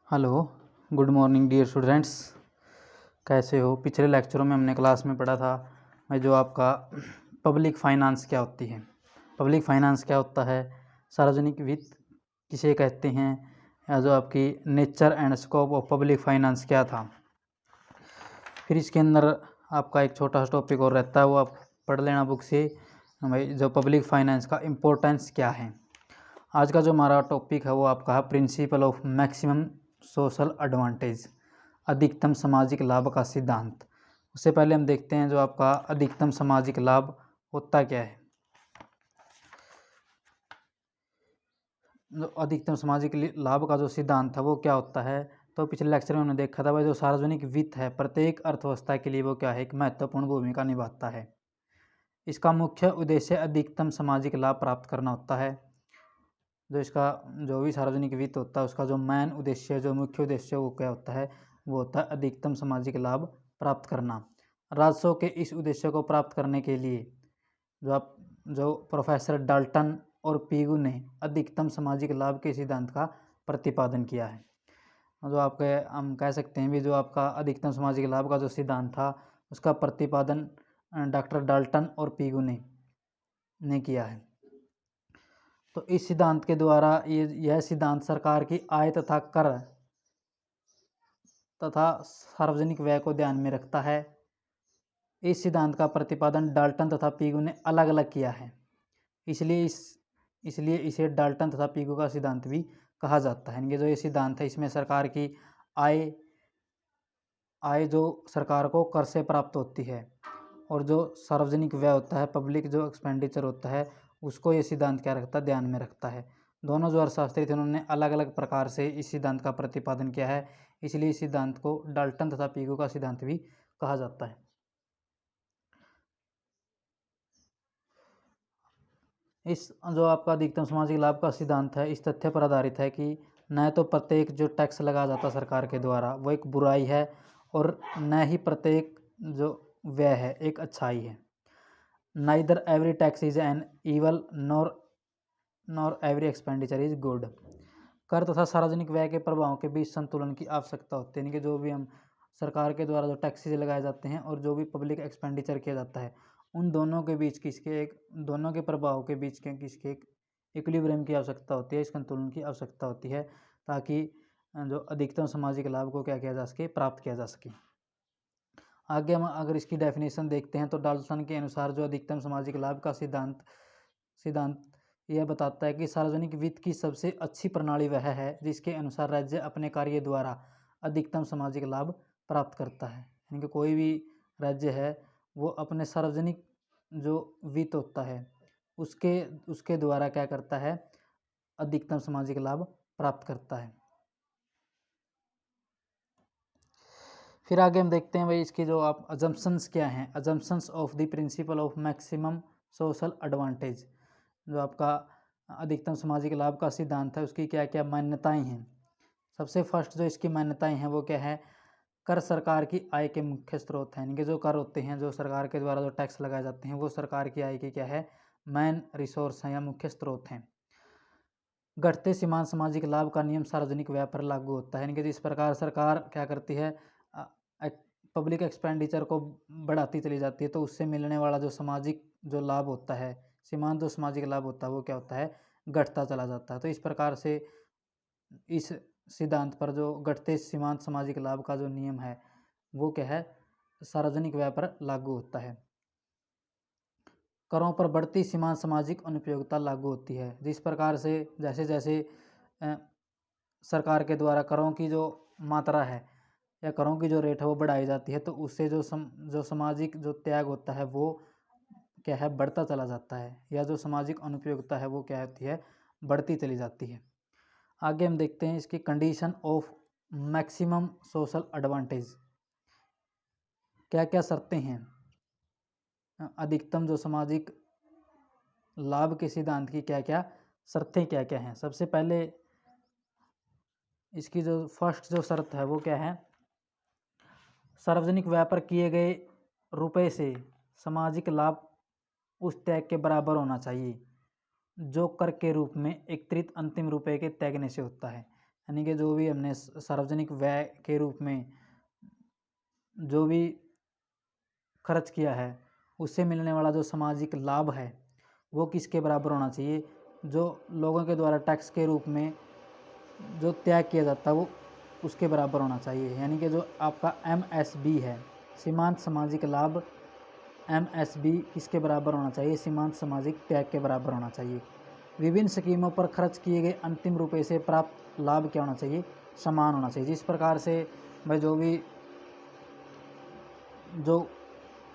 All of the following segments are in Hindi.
Hello, good morning dear students. कैसे हो? पिछले लेक्चरों में हमने क्लास में पढ़ा था मैं जो आपका पब्लिक फाइनेंस क्या होती है, पब्लिक फाइनेंस क्या होता है, सार्वजनिक वित्त किसे कहते हैं, या जो आपकी nature and scope of public finance क्या था। फिर इसके अंदर आपका एक छोटा सा टॉपिक और रहता है, वो आप पढ़ लेना बुक से, भाई जो पब्लिक फाइनेंस का इम्पोर्टेंस क्या है। आज का जो हमारा टॉपिक है वो आपका है principle of maximum social advantage, अधिकतम सामाजिक लाभ का सिद्धांत। उससे पहले हम देखते हैं जो आपका अधिकतम सामाजिक लाभ होता क्या है। जो अधिकतम सामाजिक लाभ का जो सिद्धांत था वो क्या होता है, तो पिछले लेक्चर में हमने देखा था भाई जो सार्वजनिक वित्त है प्रत्येक अर्थव्यवस्था के लिए वो क्या है, एक महत्वपूर्ण भूमिका निभाता है। इसका मुख्य उद्देश्य अधिकतम सामाजिक लाभ प्राप्त करना होता है। जो इसका जो भी सार्वजनिक वित्त होता है उसका जो मेन उद्देश्य, जो मुख्य उद्देश्य वो क्या होता है, वो होता है अधिकतम सामाजिक लाभ प्राप्त करना। राजस्व के इस उद्देश्य को प्राप्त करने के लिए जो प्रोफेसर डाल्टन और पीगू ने अधिकतम सामाजिक लाभ के सिद्धांत का प्रतिपादन किया है। जो आपके हम कह सकते हैं भी जो आपका अधिकतम सामाजिक लाभ का जो सिद्धांत था उसका प्रतिपादन डॉक्टर डाल्टन और पीगू ने किया है। तो इस सिद्धांत के द्वारा यह सिद्धांत सरकार की आय तथा कर तथा सार्वजनिक व्यय को ध्यान में रखता है। इस सिद्धांत का प्रतिपादन डाल्टन तथा पीगू ने अलग अलग किया है, इसलिए इसे डाल्टन तथा पीगू का सिद्धांत भी कहा जाता है। इनके जो ये सिद्धांत है इसमें सरकार की आय जो सरकार को कर से प्राप्त होती है और जो सार्वजनिक व्यय होता है, पब्लिक जो एक्सपेंडिचर होता है, उसको ये सिद्धांत क्या रखता है, ध्यान में रखता है। दोनों जो अर्थशास्त्री थे उन्होंने अलग अलग प्रकार से इस सिद्धांत का प्रतिपादन किया है, इसलिए इस सिद्धांत को डाल्टन तथा पीगू का सिद्धांत भी कहा जाता है। इस जो आपका अधिकतम सामाजिक लाभ का सिद्धांत है इस तथ्य पर आधारित है कि न तो प्रत्येक जो टैक्स लगाया जाता सरकार के द्वारा वो एक बुराई है और न ही प्रत्येक जो व्यय है एक अच्छाई है। Neither every tax is an evil nor every expenditure is good. कर तथा सार्वजनिक व्यय के प्रभावों के बीच संतुलन की आवश्यकता होती है, यानी कि जो भी हम सरकार के द्वारा जो टैक्सेज लगाए जाते हैं और जो भी पब्लिक एक्सपेंडिचर किया जाता है उन दोनों के बीच दोनों के प्रभाव के बीच किसके एक इक्विलिब्रियम की आवश्यकता होती है, इस संतुलन की आवश्यकता होती है, ताकि जो अधिकतम सामाजिक लाभ को क्या किया जा सके, प्राप्त किया जा सके। आगे हम अगर इसकी डेफिनेशन देखते हैं तो डाल्टन के अनुसार जो अधिकतम सामाजिक लाभ का सिद्धांत यह बताता है कि सार्वजनिक वित्त की सबसे अच्छी प्रणाली वह है जिसके अनुसार राज्य अपने कार्य द्वारा अधिकतम सामाजिक लाभ प्राप्त करता है। यानी कि कोई भी राज्य है वो अपने सार्वजनिक जो वित्त होता है उसके द्वारा क्या करता है, अधिकतम सामाजिक लाभ प्राप्त करता है। फिर आगे हम देखते हैं भाई इसके जो आप अजम्पशंस क्या हैं, assumptions of the principle of maximum social advantage. जो आपका अधिकतम सामाजिक लाभ का सिद्धांत है उसकी क्या क्या मान्यताएं हैं। सबसे फर्स्ट जो इसकी मान्यताएं हैं वो क्या है, कर सरकार की आय के मुख्य स्रोत हैं। इनके जो कर होते हैं जो सरकार के द्वारा जो टैक्स लगाए जाते हैं वो सरकार की आय की क्या है, मेन रिसोर्स हैं या मुख्य स्रोत हैं। घटते सीमांत सामाजिक लाभ का नियम सार्वजनिक व्यय पर लागू होता है, यानी कि जिस प्रकार सरकार क्या करती है पब्लिक एक्सपेंडिचर को बढ़ाती चली जाती है तो उससे मिलने वाला जो सामाजिक जो लाभ होता है, सीमांत जो सामाजिक लाभ होता है वो क्या होता है, घटता चला जाता है। तो इस प्रकार से इस सिद्धांत पर जो घटते सीमांत सामाजिक लाभ का जो नियम है वो क्या है, सार्वजनिक व्यय पर लागू होता है। करों पर बढ़ती सीमांत सामाजिक अनुपयोगिता लागू होती है, जिस प्रकार से जैसे जैसे सरकार के द्वारा करों की जो मात्रा है या करों की जो रेट है वो बढ़ाई जाती है तो उससे जो सामाजिक जो त्याग होता है वो क्या है, बढ़ता चला जाता है, या जो सामाजिक अनुपयोगिता है वो क्या होती है, बढ़ती चली जाती है। आगे हम देखते हैं इसकी condition of maximum social advantage, क्या क्या शर्तें हैं, अधिकतम जो सामाजिक लाभ के सिद्धांत की क्या क्या शर्तें क्या क्या हैं। सबसे पहले इसकी जो फर्स्ट जो शर्त है वो क्या है, सार्वजनिक व्यय पर किए गए रुपए से सामाजिक लाभ उस त्याग के बराबर होना चाहिए जो कर के रूप में एकत्रित अंतिम रुपए के त्यागने से होता है। यानी कि जो भी हमने सार्वजनिक व्यय के रूप में जो भी खर्च किया है उससे मिलने वाला जो सामाजिक लाभ है वो किसके बराबर होना चाहिए, जो लोगों के द्वारा टैक्स के रूप में जो त्याग किया जाता है वो उसके बराबर होना चाहिए। यानी कि जो आपका MSB है, सीमांत सामाजिक लाभ, MSB किसके बराबर होना चाहिए, सीमांत सामाजिक त्याग के बराबर होना चाहिए। विभिन्न स्कीमों पर खर्च किए गए अंतिम रुपये से प्राप्त लाभ क्या होना चाहिए, समान होना चाहिए। जिस प्रकार से भाई जो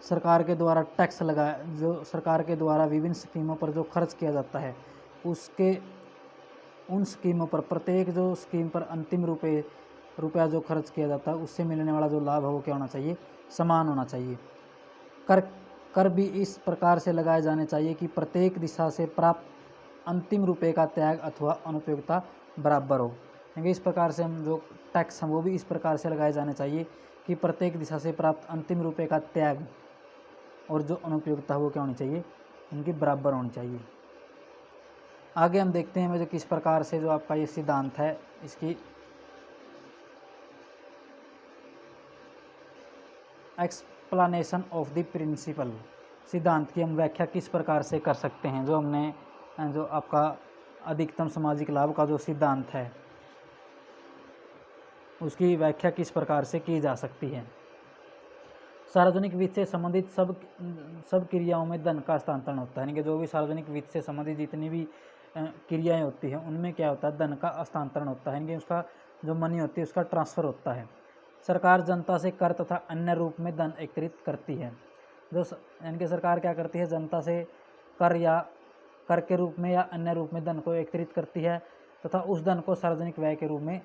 सरकार के द्वारा टैक्स लगाया, जो सरकार के द्वारा विभिन्न स्कीमों पर जो खर्च किया जाता है उसके उन स्कीमों पर प्रत्येक जो स्कीम पर अंतिम रुपया जो खर्च किया जाता है उससे मिलने वाला जो लाभ है वो क्या होना चाहिए, समान होना चाहिए। कर कर भी इस प्रकार से लगाए जाने चाहिए कि प्रत्येक दिशा से प्राप्त अंतिम रुपये का त्याग अथवा अनुपयोगिता बराबर हो। क्योंकि इस प्रकार से हम जो टैक्स हैं वो भी इस प्रकार से लगाए जाने चाहिए कि प्रत्येक दिशा से प्राप्त अंतिम रुपये का त्याग और जो अनुपयोगिता है वो क्या होनी चाहिए, उनकी बराबर होनी चाहिए। आगे हम देखते हैं जो किस प्रकार से जो आपका ये सिद्धांत है इसकी एक्सप्लेनेशन ऑफ द प्रिंसिपल, सिद्धांत की हम व्याख्या किस प्रकार से कर सकते हैं। जो हमने जो आपका अधिकतम सामाजिक लाभ का जो सिद्धांत है उसकी व्याख्या किस प्रकार से की जा सकती है। सार्वजनिक वित्त से संबंधित सब क्रियाओं में धन का हस्तांतरण होता है। यानी कि जो भी सार्वजनिक वित्त से संबंधित जितनी भी क्रियाएं होती हैं उनमें क्या होता है, धन का हस्तांतरण होता है। यानी कि उसका जो मनी होती है उसका ट्रांसफ़र होता है। सरकार जनता से कर तथा अन्य रूप में धन एकत्रित करती है। जो यानी कि सरकार क्या करती है, जनता से कर के रूप में या अन्य रूप में धन को एकत्रित करती है तथा उस धन को सार्वजनिक व्यय के रूप में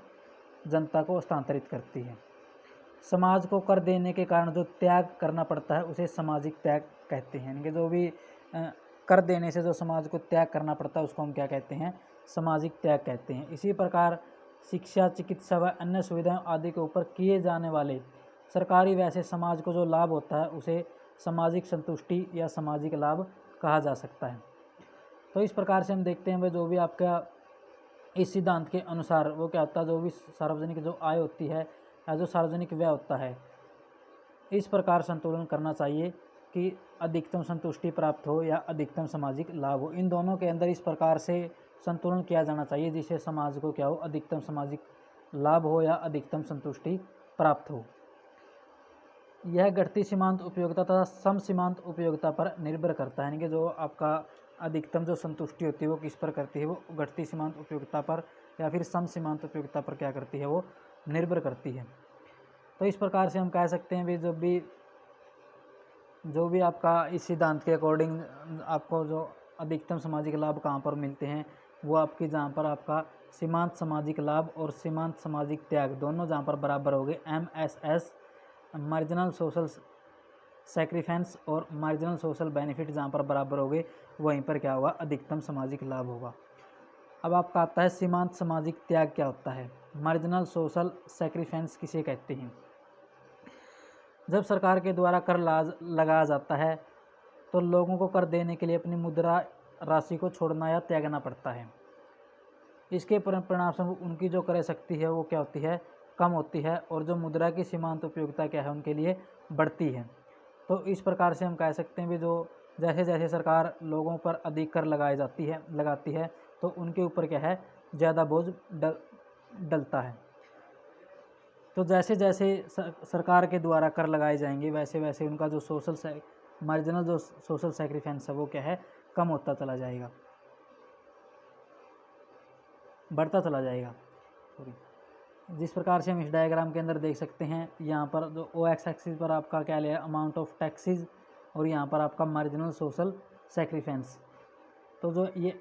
जनता को हस्तांतरित करती है। समाज को कर देने के कारण जो त्याग करना पड़ता है उसे सामाजिक त्याग कहते हैं। यानी कि जो भी कर देने से जो समाज को त्याग करना पड़ता है उसको हम क्या कहते हैं, सामाजिक त्याग कहते हैं। इसी प्रकार शिक्षा, चिकित्सा व अन्य सुविधाओं आदि के ऊपर किए जाने वाले सरकारी व्यय से समाज को जो लाभ होता है उसे सामाजिक संतुष्टि या सामाजिक लाभ कहा जा सकता है। तो इस प्रकार से हम देखते हैं जो भी आपका इस सिद्धांत के अनुसार वो क्या होता है, जो भी सार्वजनिक जो आय होती है या जो सार्वजनिक व्यय होता है इस प्रकार संतुलन करना चाहिए कि अधिकतम संतुष्टि प्राप्त हो या अधिकतम सामाजिक लाभ हो। इन दोनों के अंदर इस प्रकार से संतुलन किया जाना चाहिए जिससे समाज को क्या हो, अधिकतम सामाजिक लाभ हो या अधिकतम संतुष्टि प्राप्त हो। यह घटती सीमांत उपयोगिता तथा सम सीमांत उपयोगिता पर निर्भर करता है। यानी कि जो आपका अधिकतम जो संतुष्टि होती है वो किस पर करती है, वो घटती सीमांत उपयोगिता पर या फिर सम सीमांत उपयोगिता पर क्या करती है, वो निर्भर करती है। तो इस प्रकार से हम कह सकते हैं भी जो भी आपका इस सिद्धांत के अकॉर्डिंग आपको जो अधिकतम सामाजिक लाभ कहाँ पर मिलते हैं, वो आपकी जहाँ पर आपका सीमांत सामाजिक लाभ और सीमांत सामाजिक त्याग दोनों जहाँ पर बराबर हो गए, MSS मार्जिनल सोशल सैक्रिफाइस और मार्जिनल सोशल बेनिफिट जहाँ पर बराबर हो गए वहीं पर क्या होगा, अधिकतम सामाजिक लाभ होगा। अब आपका आता है सीमांत सामाजिक त्याग क्या होता है, मार्जिनल सोशल सैक्रिफाइस किसे कहते हैं। जब सरकार के द्वारा कर लगाया जाता है तो लोगों को कर देने के लिए अपनी मुद्रा राशि को छोड़ना या त्यागना पड़ता है। इसके परिणामस्वरूप उनकी जो क्रय शक्ति है वो क्या होती है, कम होती है और जो मुद्रा की सीमांत उपयोगिता क्या है उनके लिए बढ़ती है। तो इस प्रकार से हम कह सकते हैं भी जो जैसे जैसे सरकार लोगों पर अधिक कर लगाती है तो उनके ऊपर क्या है, ज़्यादा बोझ डलता है। तो जैसे जैसे सरकार के द्वारा कर लगाए जाएंगे वैसे वैसे उनका जो मार्जिनल जो सोशल सैक्रिफाइस है वो क्या है, कम होता चला जाएगा, बढ़ता चला जाएगा। जिस प्रकार से हम इस डायग्राम के अंदर देख सकते हैं, यहाँ पर जो OX एक्सिस पर आपका क्या लिया, अमाउंट ऑफ टैक्सेस, और यहाँ पर आपका मार्जिनल सोशल सैक्रिफाइस। तो जो ये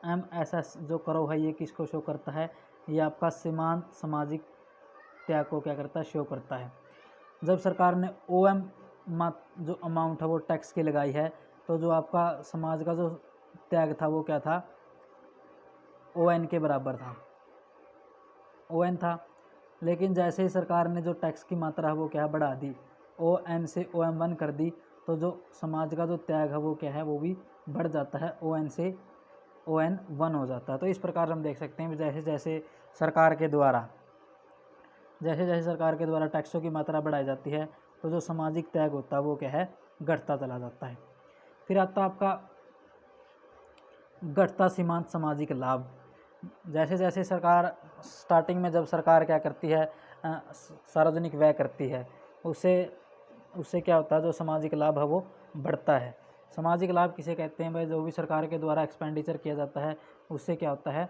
MSS जो करो है ये किसको शो करता है, ये आपका सीमांत सामाजिक त्याग को क्या करता है, शो करता है। जब सरकार ने OM जो अमाउंट है वो टैक्स की लगाई है तो जो आपका समाज का जो त्याग था वो क्या था, ON के बराबर था, ON था। लेकिन जैसे ही सरकार ने जो टैक्स की मात्रा है वो क्या बढ़ा दी, OM से OM1 कर दी, तो जो समाज का जो त्याग है वो क्या है, वो भी बढ़ जाता है ON से ON1 हो जाता है। तो इस प्रकार हम देख सकते हैं जैसे जैसे सरकार के द्वारा टैक्सों की मात्रा बढ़ाई जाती है तो जो सामाजिक त्याग होता है वो क्या है, घटता चला जाता है। फिर आता है आपका घटता सीमांत सामाजिक लाभ। जैसे जैसे सरकार स्टार्टिंग में जब सरकार क्या करती है, सार्वजनिक व्यय करती है, उससे क्या होता है, जो सामाजिक लाभ है वो बढ़ता है। सामाजिक लाभ किसे कहते हैं भाई, जो भी सरकार के द्वारा एक्सपेंडिचर किया जाता है उससे क्या होता है,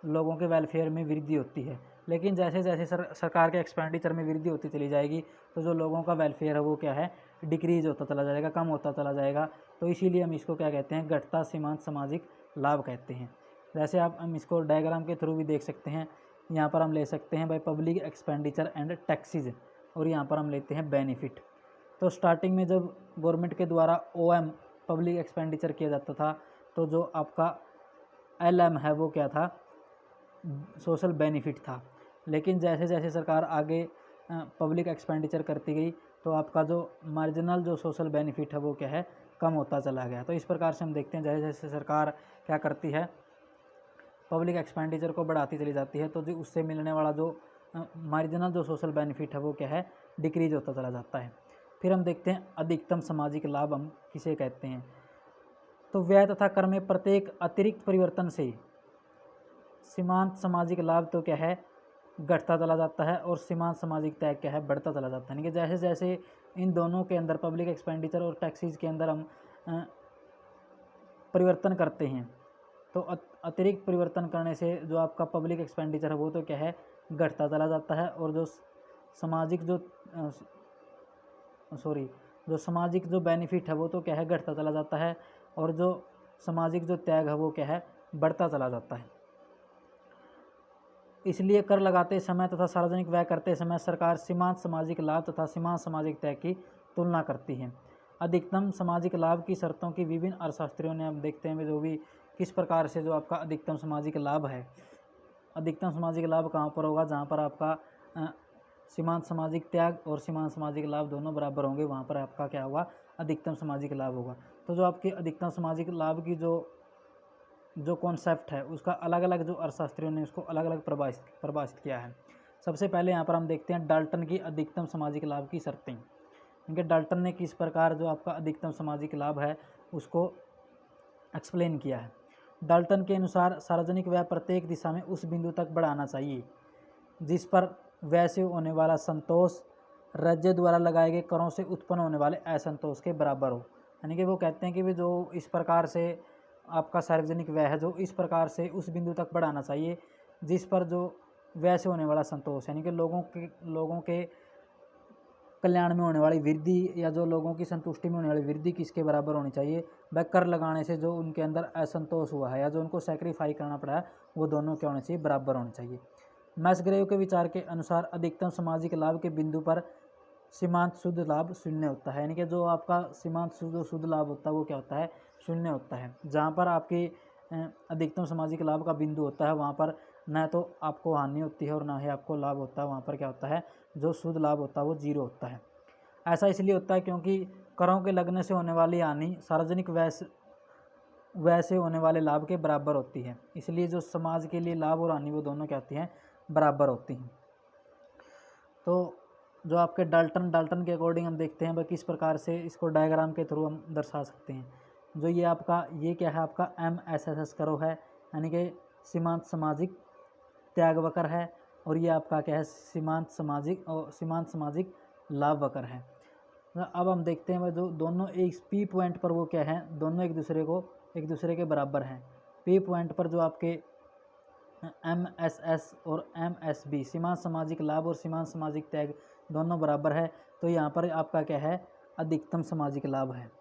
लोगों के वेलफेयर में वृद्धि होती है। लेकिन जैसे जैसे सरकार के एक्सपेंडिचर में वृद्धि होती चली जाएगी तो जो लोगों का वेलफेयर है वो क्या है, डिक्रीज होता चला जाएगा, कम होता चला जाएगा। तो इसीलिए हम इसको क्या कहते हैं, घटता सीमांत सामाजिक लाभ कहते हैं। जैसे हम इसको डायग्राम के थ्रू भी देख सकते हैं। यहाँ पर हम ले सकते हैं भाई पब्लिक एक्सपेंडिचर एंड टैक्सेज, और यहाँ पर हम लेते हैं बेनिफिट। तो स्टार्टिंग में जब गवर्नमेंट के द्वारा OM पब्लिक एक्सपेंडिचर किया जाता था तो जो आपका LM है वो क्या था, सोशल बेनिफिट था। लेकिन जैसे जैसे सरकार आगे पब्लिक एक्सपेंडिचर करती गई तो आपका जो मार्जिनल जो सोशल बेनिफिट है वो क्या है, कम होता चला गया। तो इस प्रकार से हम देखते हैं जैसे जैसे सरकार क्या करती है, पब्लिक एक्सपेंडिचर को बढ़ाती चली जाती है तो जो उससे मिलने वाला जो मार्जिनल जो सोशल बेनिफिट है वो क्या है, डिक्रीज होता चला जाता है। फिर हम देखते हैं अधिकतम सामाजिक लाभ हम किसे कहते हैं। तो व्यय तथा कर में प्रत्येक अतिरिक्त परिवर्तन से सीमांत सामाजिक लाभ तो क्या है, घटता चला जाता है, और सीमांत सामाजिक त्याग क्या है, बढ़ता चला जाता है। यानी कि जैसे जैसे इन दोनों के अंदर पब्लिक एक्सपेंडिचर और टैक्सेस के अंदर हम परिवर्तन करते हैं तो अतिरिक्त परिवर्तन करने से जो आपका पब्लिक एक्सपेंडिचर है वो तो क्या है, घटता चला जाता है, और जो सामाजिक जो बेनिफिट है वो तो क्या है, घटता चला जाता है, और जो सामाजिक जो त्याग है वो क्या है, बढ़ता चला जाता है। इसलिए कर लगाते समय तथा सार्वजनिक व्यय करते समय सरकार सीमांत सामाजिक लाभ तथा सीमांत सामाजिक त्याग की तुलना करती है। अधिकतम सामाजिक लाभ की शर्तों की विभिन्न अर्थशास्त्रियों ने, हम देखते हैं जो भी किस प्रकार से जो आपका अधिकतम सामाजिक लाभ है, अधिकतम सामाजिक लाभ कहाँ पर होगा, जहाँ पर आपका सीमांत सामाजिक त्याग और सीमांत सामाजिक लाभ दोनों बराबर होंगे, वहाँ पर आपका क्या होगा, अधिकतम सामाजिक लाभ होगा। तो जो आपकी अधिकतम सामाजिक लाभ की जो कॉन्सेप्ट है उसका अलग अलग जो अर्थशास्त्रियों ने उसको अलग अलग परिभाषित किया है। सबसे पहले यहाँ पर हम देखते हैं डाल्टन की अधिकतम सामाजिक लाभ की शर्तें। इनके डाल्टन ने किस प्रकार जो आपका अधिकतम सामाजिक लाभ है उसको एक्सप्लेन किया है। डाल्टन के अनुसार सार्वजनिक व्यय प्रत्येक दिशा में उस बिंदु तक बढ़ाना चाहिए जिस पर व्यय से होने वाला संतोष राज्य द्वारा लगाए गए करों से उत्पन्न होने वाले असंतोष के बराबर हो। यानी कि वो कहते हैं कि भी जो इस प्रकार से आपका सार्वजनिक व्यय है जो इस प्रकार से उस बिंदु तक बढ़ाना चाहिए जिस पर जो व्यय से होने वाला संतोष, यानी कि लोगों के कल्याण में होने वाली वृद्धि या जो लोगों की संतुष्टि में होने वाली वृद्धि किसके बराबर होनी चाहिए, वह कर लगाने से जो उनके अंदर असंतोष हुआ है या जो उनको सेक्रीफाई करना पड़ा है वो दोनों क्या होने चाहिए, बराबर होने चाहिए। मैसग्रेव के विचार के अनुसार अधिकतम सामाजिक लाभ के बिंदु पर सीमांत शुद्ध लाभ शून्य होता है। यानी कि जो आपका सीमांत शुद्ध लाभ होता है वो क्या होता है, शून्य होता है। जहाँ पर आपकी अधिकतम सामाजिक लाभ का बिंदु होता है वहाँ पर न तो आपको हानि होती है और ना ही आपको लाभ होता है, वहाँ पर क्या होता है, जो शुद्ध लाभ होता है वो जीरो होता है। ऐसा इसलिए होता है क्योंकि करों के लगने से होने वाली हानि सार्वजनिक व्यय से होने वाले लाभ के बराबर होती है। इसलिए जो समाज के लिए लाभ और हानि वो दोनों क्या होती हैं, बराबर होती हैं। तो जो आपके डाल्टन के अकॉर्डिंग हम देखते हैं भाई किस प्रकार से इसको डायग्राम के थ्रू हम दर्शा सकते हैं। जो ये क्या है, आपका MSS करो है, यानी कि सीमांत सामाजिक त्याग वक्र है, और ये आपका क्या है, सीमांत सामाजिक लाभ वक्र है। अब हम देखते हैं भाई जो दोनों एक P पॉइंट पर वो क्या है, दोनों एक दूसरे के बराबर हैं। P पॉइंट पर जो आपके MSS और MSB सीमांत सामाजिक लाभ और सीमांत सामाजिक त्याग दोनों बराबर है, तो यहाँ पर आपका क्या है, अधिकतम सामाजिक लाभ है।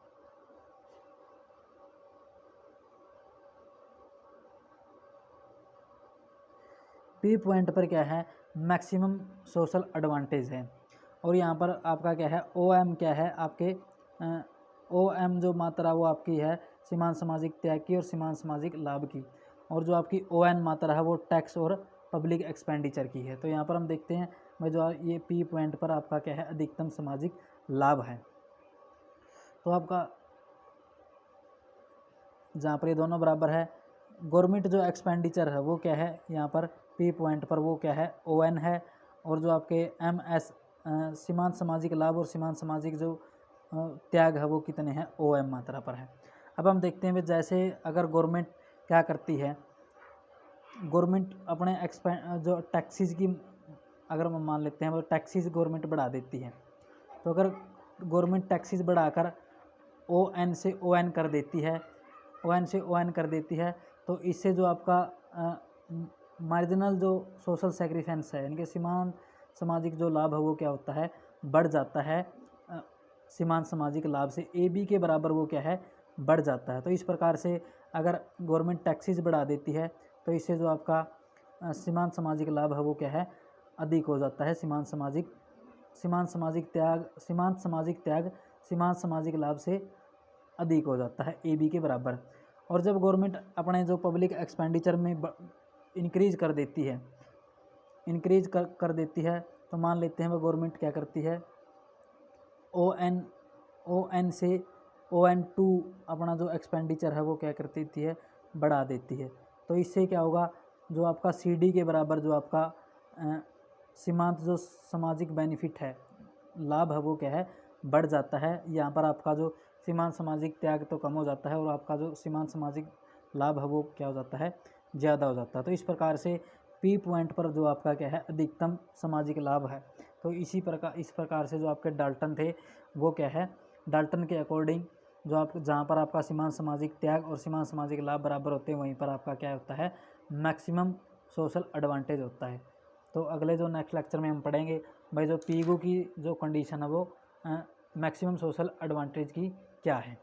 P पॉइंट पर क्या है, मैक्सिमम सोशल एडवांटेज है, और यहाँ पर आपका क्या है, OM क्या है, आपके OM जो मात्रा वो आपकी है सीमांत सामाजिक त्याग की और सीमांत सामाजिक लाभ की, और जो आपकी ON मात्रा है वो टैक्स और पब्लिक एक्सपेंडिचर की है। तो यहाँ पर हम देखते हैं भाई जो ये P पॉइंट पर आपका क्या है, अधिकतम सामाजिक लाभ है। तो आपका जहाँ पर ये दोनों बराबर है गवर्नमेंट जो एक्सपेंडिचर है वो क्या है, यहाँ पर पी पॉइंट पर वो क्या है, ON है। और जो आपके MS सीमांत सामाजिक लाभ और सीमांत सामाजिक जो त्याग है वो कितने हैं, OM मात्रा पर है। अब हम देखते हैं जैसे अगर गवर्नमेंट क्या करती है, गवर्नमेंट अपने जो टैक्सीज की अगर हम मान लेते हैं वो टैक्सीज गवर्नमेंट बढ़ा देती है, तो अगर गवर्नमेंट टैक्सीज बढ़ाकर ON से ON कर देती है, ON से ON कर देती है, तो इससे जो आपका मार्जिनल जो सोशल सेक्रीफेंस है, इनके सीमांत सामाजिक जो लाभ है वो क्या होता है, बढ़ जाता है। सीमांत सामाजिक लाभ से AB के बराबर वो क्या है, बढ़ जाता है। तो इस प्रकार से अगर गवर्नमेंट टैक्सीज बढ़ा देती है तो इससे जो आपका सीमांत सामाजिक लाभ है वो क्या है, अधिक हो जाता है। सीमांत सामाजिक त्याग सीमांत सामाजिक लाभ से अधिक हो जाता है, AB के बराबर। और जब गवर्नमेंट अपने जो पब्लिक एक्सपेंडिचर में इंक्रीज कर देती है, तो मान लेते हैं वो गवर्नमेंट क्या करती है, ON से ON2 अपना जो एक्सपेंडिचर है वो क्या कर देती है, बढ़ा देती है। तो इससे क्या होगा, जो आपका CD के बराबर जो आपका सीमांत जो सामाजिक बेनिफिट है, लाभ है वो क्या है, बढ़ जाता है। यहाँ पर आपका जो सीमांत सामाजिक त्याग तो कम हो जाता है और आपका जो सीमांत सामाजिक लाभ है वो क्या हो जाता है, ज़्यादा हो जाता है। तो इस प्रकार से P पॉइंट पर जो आपका क्या है, अधिकतम सामाजिक लाभ है। तो इस प्रकार से जो आपके डाल्टन थे वो क्या है, डाल्टन के अकॉर्डिंग जो आप जहाँ पर आपका सीमांत सामाजिक त्याग और सीमांत सामाजिक लाभ बराबर होते हैं, वहीं पर आपका क्या होता है, मैक्सिमम सोशल एडवांटेज होता है। तो अगले जो नेक्स्ट लेक्चर में हम पढ़ेंगे भाई जो पीगू की जो कंडीशन है वो मैक्सिमम सोशल एडवांटेज की क्या है।